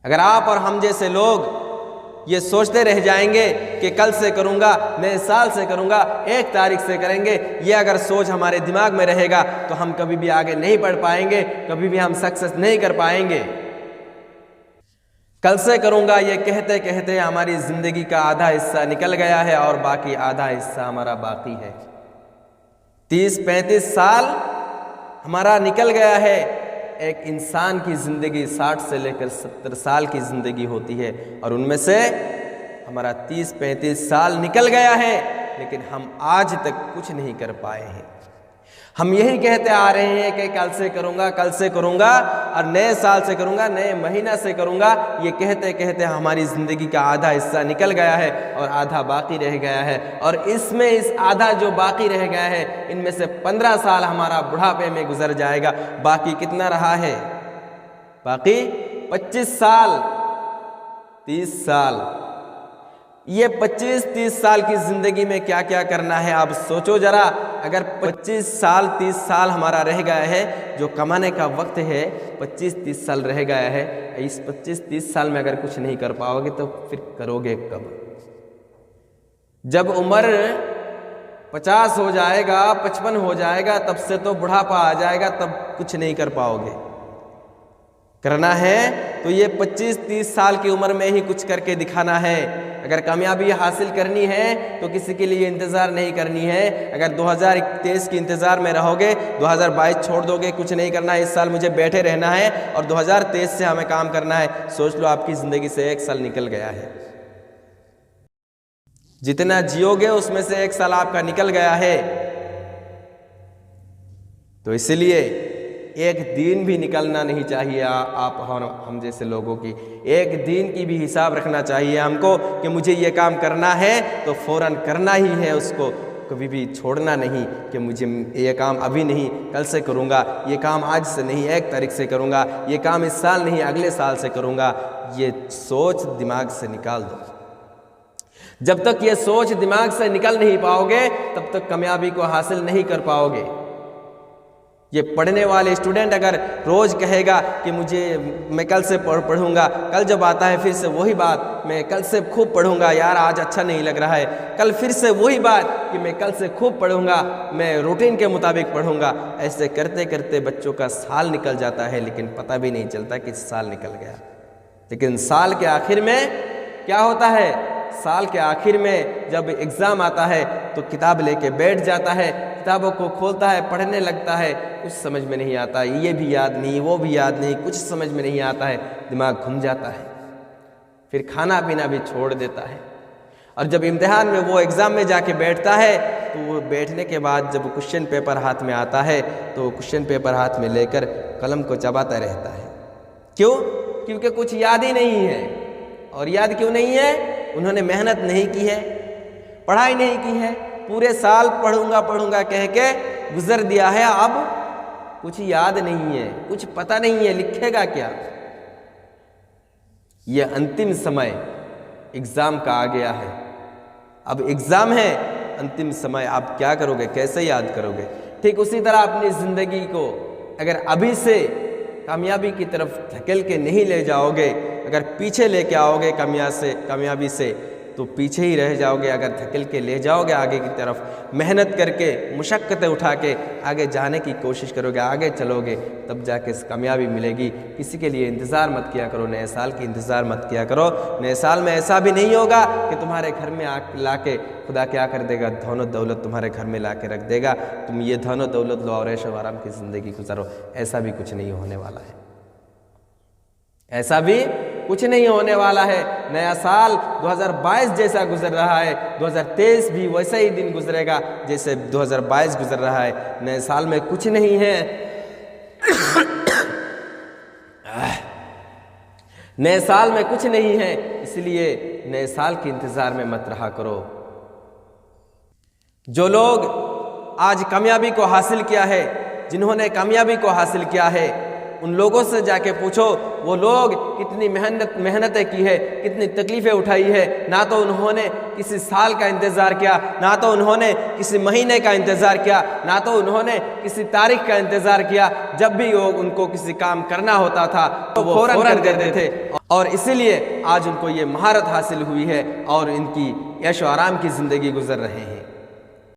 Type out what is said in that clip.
अगर आप और हम जैसे लोग ये सोचते रह जाएंगे कि कल से करूँगा, नए साल से करूँगा, 1 तारीख से करेंगे, ये अगर सोच हमारे दिमाग में रहेगा तो हम कभी भी आगे नहीं बढ़ पाएंगे, कभी भी हम सक्सेस नहीं कर पाएंगे। कल से करूँगा ये कहते कहते हमारी ज़िंदगी का आधा हिस्सा निकल गया है और बाकी आधा हिस्सा हमारा बाकी है। 30-35 साल हमारा निकल गया है। एक इंसान की ज़िंदगी 60 से लेकर 70 साल की ज़िंदगी होती है और उनमें से हमारा 30-35 साल निकल गया है, लेकिन हम आज तक कुछ नहीं कर पाए हैं। हम यही कहते आ रहे हैं कि कल से करूँगा, कल से करूँगा और नए साल से करूँगा, नए महीना से करूँगा। ये कहते कहते हमारी ज़िंदगी का आधा हिस्सा निकल गया है और आधा बाकी रह गया है। और इसमें इस आधा जो बाकी रह गया है, इनमें से 15 साल हमारा बुढ़ापे में गुजर जाएगा। बाकी कितना रहा है? बाकी 25 साल, 30 साल। ये 25-30 साल की ज़िंदगी में क्या क्या करना है आप सोचो ज़रा। अगर 25 साल 30 साल हमारा रह गया है, जो कमाने का वक्त है 25-30 साल रह गया है, इस 25-30 साल में अगर कुछ नहीं कर पाओगे तो फिर करोगे कब? जब उम्र 50 हो जाएगा, 55 हो जाएगा, तब से तो बुढ़ापा आ जाएगा, तब कुछ नहीं कर पाओगे। करना है तो ये 25-30 साल की उम्र में ही कुछ करके दिखाना है। अगर कामयाबी हासिल करनी है तो किसी के लिए इंतज़ार नहीं करनी है। अगर 2023 के इंतज़ार में रहोगे, 2022 छोड़ दोगे, कुछ नहीं करना है, इस साल मुझे बैठे रहना है और 2023 से हमें काम करना है, सोच लो आपकी ज़िंदगी से 1 साल निकल गया है। जितना जियोगे उसमें से 1 साल आपका निकल गया है। तो इसलिए एक दिन भी निकलना नहीं चाहिए आप और हम जैसे लोगों की। एक दिन की भी हिसाब रखना चाहिए हमको कि मुझे ये काम करना है तो फ़ौरन करना ही है उसको। कभी भी छोड़ना नहीं कि मुझे ये काम अभी नहीं, कल से करूँगा, ये काम आज से नहीं 1 तारीख से करूँगा, ये काम इस साल नहीं अगले साल से करूँगा। ये सोच दिमाग से निकाल दो। जब तक ये सोच दिमाग से निकल नहीं पाओगे तब तक कामयाबी को हासिल नहीं कर पाओगे। ये पढ़ने वाले स्टूडेंट अगर रोज़ कहेगा कि मैं कल से पढ़ूंगा, कल जब आता है फिर से वही बात, मैं कल से खूब पढ़ूंगा, यार आज अच्छा नहीं लग रहा है, कल फिर से वही बात कि मैं कल से खूब पढ़ूंगा, मैं रूटीन के मुताबिक पढ़ूंगा। ऐसे करते करते बच्चों का साल निकल जाता है, लेकिन पता भी नहीं चलता कि साल निकल गया। लेकिन साल के आखिर में क्या होता है? साल के आखिर में जब एग्ज़ाम आता है तो किताब लेके बैठ जाता है, किताबों को खोलता है, पढ़ने लगता है, कुछ समझ में नहीं आता, ये भी याद नहीं, वो भी याद नहीं, कुछ समझ में नहीं आता है, दिमाग घूम जाता है। फिर खाना पीना भी छोड़ देता है। और जब इम्तिहान में वो एग्ज़ाम में जाके बैठता है तो वो बैठने के बाद जब क्वेश्चन पेपर हाथ में आता है तो क्वेश्चन पेपर हाथ में लेकर कलम को चबाता रहता है। क्यों? क्योंकि कुछ याद ही नहीं है। और याद क्यों नहीं है? उन्होंने मेहनत नहीं की है, पढ़ाई नहीं की है, पूरे साल पढ़ूंगा पढ़ूंगा कह के गुजर दिया है। अब कुछ याद नहीं है, कुछ पता नहीं है, लिखेगा क्या? यह अंतिम समय एग्ज़ाम का आ गया है। अब एग्ज़ाम है, अंतिम समय, आप क्या करोगे? कैसे याद करोगे? ठीक उसी तरह अपनी ज़िंदगी को अगर अभी से कामयाबी की तरफ धकेल के नहीं ले जाओगे, अगर पीछे लेके आओगे कामयाबी से तो पीछे ही रह जाओगे। अगर धकेल के ले जाओगे आगे की तरफ, मेहनत करके मुशक्क़तें उठा के आगे जाने की कोशिश करोगे, आगे चलोगे, तब जाके कामयाबी मिलेगी। किसी के लिए इंतज़ार मत किया करो, नए साल की इंतज़ार मत किया करो। नए साल में ऐसा भी नहीं होगा कि तुम्हारे घर में ला के खुदा क्या कर देगा, धन दौलत तुम्हारे घर में ला के रख देगा, तुम ये धन दौलत लो और ऐशो आराम की ज़िंदगी गुजारो। ऐसा भी कुछ नहीं होने वाला है, ऐसा भी कुछ नहीं होने वाला है। नया साल 2022 जैसा गुजर रहा है, 2023 भी वैसा ही दिन गुजरेगा जैसे 2022 गुजर रहा है। नए साल में कुछ नहीं है नए साल में कुछ नहीं है, इसलिए नए साल के इंतज़ार में मत रहा करो। जो लोग आज कामयाबी को हासिल किया है, जिन्होंने कामयाबी को हासिल किया है, उन लोगों से जाके पूछो, वो लोग कितनी मेहनतें की है, कितनी तकलीफ़ें उठाई है। ना तो उन्होंने किसी साल का इंतज़ार किया, ना तो उन्होंने किसी महीने का इंतज़ार किया, ना तो उन्होंने किसी तारीख का इंतज़ार किया। जब भी वो उनको किसी काम करना होता था तो वो फ़ौरन कर देते थे, और इसीलिए आज उनको ये महारत हासिल हुई है और इनकी ऐशो आराम की ज़िंदगी गुजर रहे हैं।